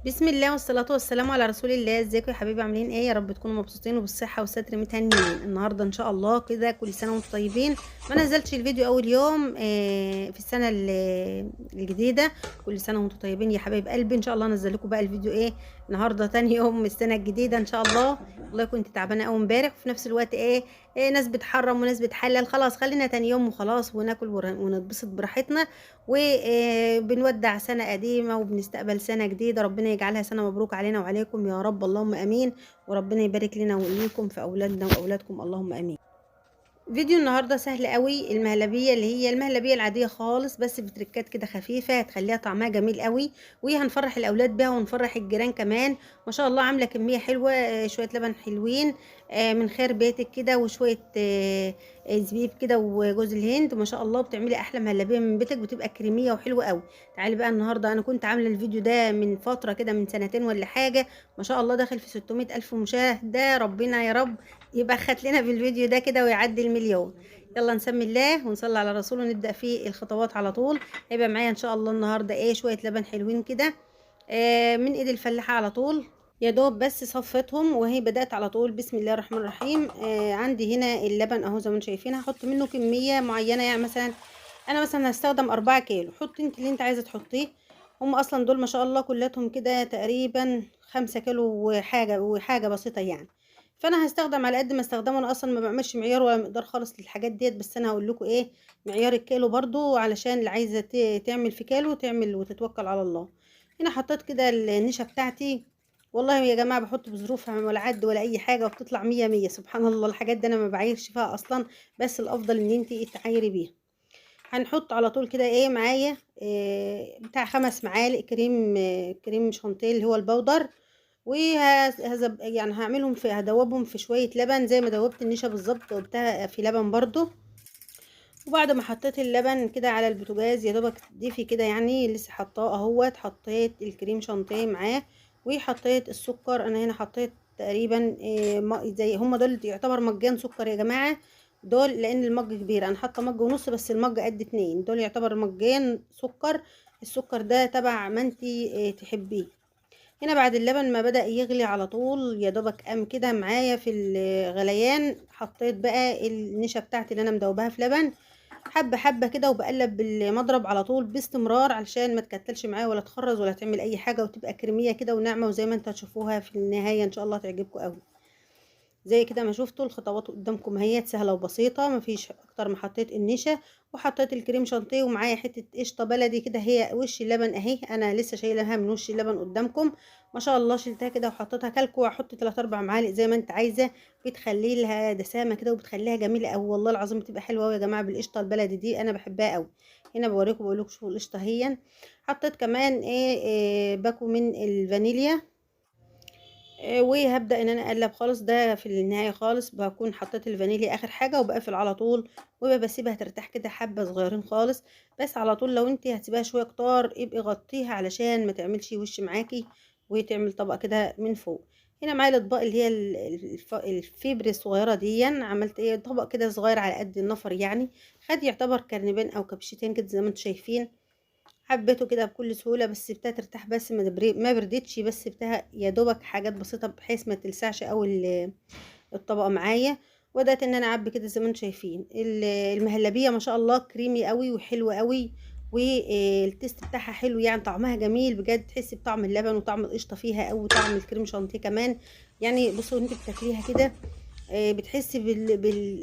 بسم الله والصلاة والسلام على رسول الله. ازيكم يا حبايبي؟ عاملين ايه؟ يا رب تكونوا مبسوطين وبالصحة والستر متهنيين. النهارده ان شاء الله كده كل سنة وانتم طيبين. ما نزلتش الفيديو اول يوم في السنة الجديدة. كل سنة وانتم طيبين يا حبايب قلبي. ان شاء الله انزل لكم بقى الفيديو النهارده تاني يوم من السنة الجديدة ان شاء الله. والله كنت تعبانة قوي امبارح، وفي نفس الوقت ناس بتحرم وناس بتحلل. خلاص خلينا تاني يوم وخلاص، وناكل ونتبسط براحتنا. وبنودع سنة قديمة وبنستقبل سنة جديدة. ربنا يجعلها سنة مبروك علينا وعليكم يا رب، اللهم امين. وربنا يبارك لنا وليكم في اولادنا واولادكم، اللهم امين. فيديو النهارده سهل قوي. المهلبيه اللي هي المهلبيه العاديه خالص، بس بتركات كده خفيفه هتخليها طعمها جميل قوي، وهنفرح الاولاد بيها ونفرح الجيران كمان. ما شاء الله عامله كميه حلوه. شويه لبن حلوين من خير بيتك كده، وشويه زبيب كده وجوز الهند. ما شاء الله بتعملي احلى مهلبيه من بيتك، بتبقى كريميه وحلوه قوي. تعالي بقى النهارده، انا كنت عامله الفيديو ده من فتره كده، من سنتين ولا حاجه. ما شاء الله داخل في 600 الف مشاهده. ربنا يا رب يبقى خد لنا في الفيديو ده كده ويعدي المليون. يلا نسمي الله ونصلي على الرسول ونبدأ في الخطوات على طول. هيبقى معايا ان شاء الله النهارده شوية لبن حلوين كده من ايد الفلاحة على طول. يا دوب بس صفتهم وهي بدأت على طول. بسم الله الرحمن الرحيم. عندي هنا اللبن اهو زي ما انتم شايفين. هحط منه كمية معينة، يعني مثلا انا مثلا هستخدم 4 كيلو. حطي انت اللي انت عايزة تحطيه. هم اصلا دول ما شاء الله كلاتهم كده تقريبا 5 كيلو وحاجة بسيطة يعني. فانا هستخدم على قد ما استخدمه. انا اصلا ما بعملش معيار ولا مقدار خالص للحاجات ديت، بس انا هقول لكم معيار الكيلو برضو، علشان اللي عايزه تعمل في كيلو تعمل وتتوكل على الله. هنا حطيت كده النشا بتاعتي. والله يا جماعه بحط بظروفها ولا عد ولا اي حاجه، وبتطلع مية مية سبحان الله. الحاجات دي انا ما بعايرش فيها اصلا، بس الافضل ان انت تعايري بيها. هنحط على طول كده معايا بتاع 5 معالق كريم شانتيه اللي هو البودر. يعني هعملهم هدوبهم في شوية لبن زي ما دوبت النشا بالظبط، دوبتها في لبن برضو. وبعد ما حطيت اللبن كده على البوتاجاز يا دوبك دفي كده، يعني لسه حطاه اهوت. حطيت الكريم شانتيه معاه، وحطيت السكر. انا هنا حطيت تقريبا زي هما دول يعتبر مجان سكر يا جماعة. دول لان المج كبير، انا حاطه مج ونص بس المج قد 2. دول يعتبر مجان سكر. السكر ده تبع ما انتي تحبيه. هنا بعد اللبن ما بدأ يغلي على طول يا دوبك قام كده معايا في الغليان. حطيت بقى النشا بتاعتي اللي انا مدوباها في لبن حبة حبة كده، وبقلب بالمضرب على طول باستمرار، علشان ما تكتلش معايا ولا تخرز ولا تعمل اي حاجة، وتبقى كريمية كده وناعمة، وزي ما انتوا هتشوفوها في النهاية ان شاء الله تعجبكم قوي. زي كده ما شفتوا الخطوات قدامكم اهي سهله وبسيطه، مفيش اكتر. ما حطيت النشا وحطيت الكريم شانتيه ومعايا حته قشطه بلدي كده، هي وش اللبن اهي. انا لسه شايلها من وش اللبن قدامكم. ما شاء الله شلتها كده وحطيتها كلكو. واحط 3 4 معالق زي ما انت عايزه. بتخلي لها دسامه كده وبتخليها جميله قوي. والله العظيم بتبقى حلوه قوي يا جماعه بالقشطه البلدي دي، انا بحبها قوي. هنا بوريكم بقول لكم شوفوا القشطه هي. حطيت كمان باكو من الفانيليا. وهبدأ ان انا اقلب خالص. ده في النهاية خالص بكون حطيت الفانيليا اخر حاجة، وبقفل على طول. وبسيبها ترتاح كده حبة صغيرين خالص. بس على طول لو انت هتسيبها شوية كتار ابقي غطيها علشان ما تعملش وش معاكي، وتعمل طبقة كده من فوق. هنا معايا الاطباق اللي هي الفيبر الصغيرة دي. عملت طبق كده صغير على قد النفر يعني. خد يعتبر كرنبين او كبشتين كده زي ما انتم شايفين. حبيته كده بكل سهولة، بس سبتها ترتاح بس ما بردتش. بس سبتها يا دوبك حاجات بسيطة بحيث ما تلسعش اوي الطبقة معايا. وبدأت ان انا اعبي كده زي ما انتم شايفين. المهلبية ما شاء الله كريمي قوي وحلوة قوي، والتيست بتاعها حلو، يعني طعمها جميل بجد. تحسي بطعم اللبن وطعم القشطة فيها او طعم الكريم شانتيه كمان. يعني بصوا انت بتاكليها كده بتحسي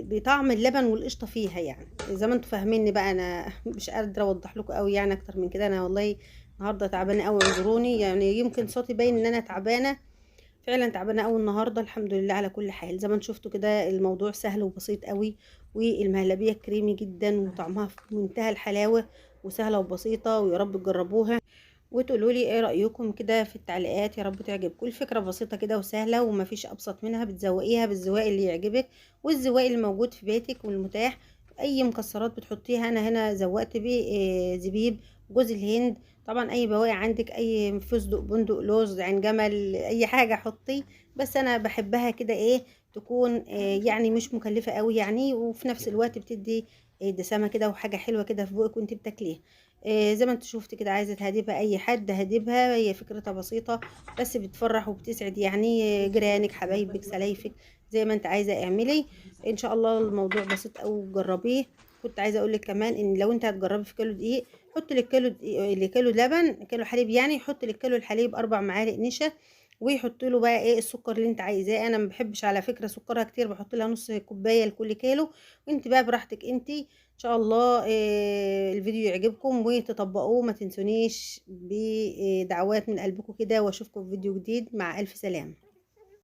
بطعم اللبن والقشطه فيها، يعني زي ما انتوا فاهميني بقى. انا مش قادره اوضح لكم قوي يعني اكتر من كده. انا والله النهارده تعبانه قوي، اعذروني. يعني يمكن صوتي باين ان انا تعبانه. فعلا تعبانه قوي النهارده. الحمد لله على كل حال. زي ما انتوا شفتوا كده الموضوع سهل وبسيط قوي. والمهلبيه كريمي جدا وطعمها في منتهى الحلاوه، وسهله وبسيطه. ويا رب تجربوها وتقولوا لي ايه رأيكم كده في التعليقات. يا رب تعجبكم. الفكرة بسيطة كده وسهلة ومفيش ابسط منها. بتزوقيها بالزواق اللي يعجبك، والزواق اللي موجود في بيتك والمتاح. اي مكسرات بتحطيها. انا هنا زوقت بيه زبيب، جوز الهند. طبعا اي بواقي عندك، اي فستق بندق لوز عين جمل اي حاجة حطي. بس انا بحبها كده تكون يعني مش مكلفة قوي يعني، وفي نفس الوقت بتدي دسامة كده وحاجة حلوة كده في بوقك وانت بتاكليها. زي ما أنتِ شُفتِ كده عايزة تهدّبها أي حد هادبها، هي فكرتها بسيطة بس بتفرّح وبتسعد يعني جيرانِك، حبايبِك، سلايفِك، زي ما أنتِ عايزة اعملي، إن شاء الله الموضوع بسيط أوي وجرّبيه. كنت عايزة أقول لِك كمان إن لو أنتِ هتجرّبي في كيلو دقيق، حُطّي لكيلو لبن كيلو حليب يعني، حُطّي للكيلو الحليب 4 معالق نشا، وحُطّي له بقى إيه السكر اللي أنتِ عايزاه. أنا ما باحبش على فكرة سكرها كتير، باحط لها نُص كوباية لكل كيلو، وأنتِ بقى براحتِك أنتِ. إن شاء الله الفيديو يعجبكم وتطبّقوه، ما تنسونيش بدعوات من قلبكم كده، واشوفكم في فيديو جديد، مع ألف سلامة.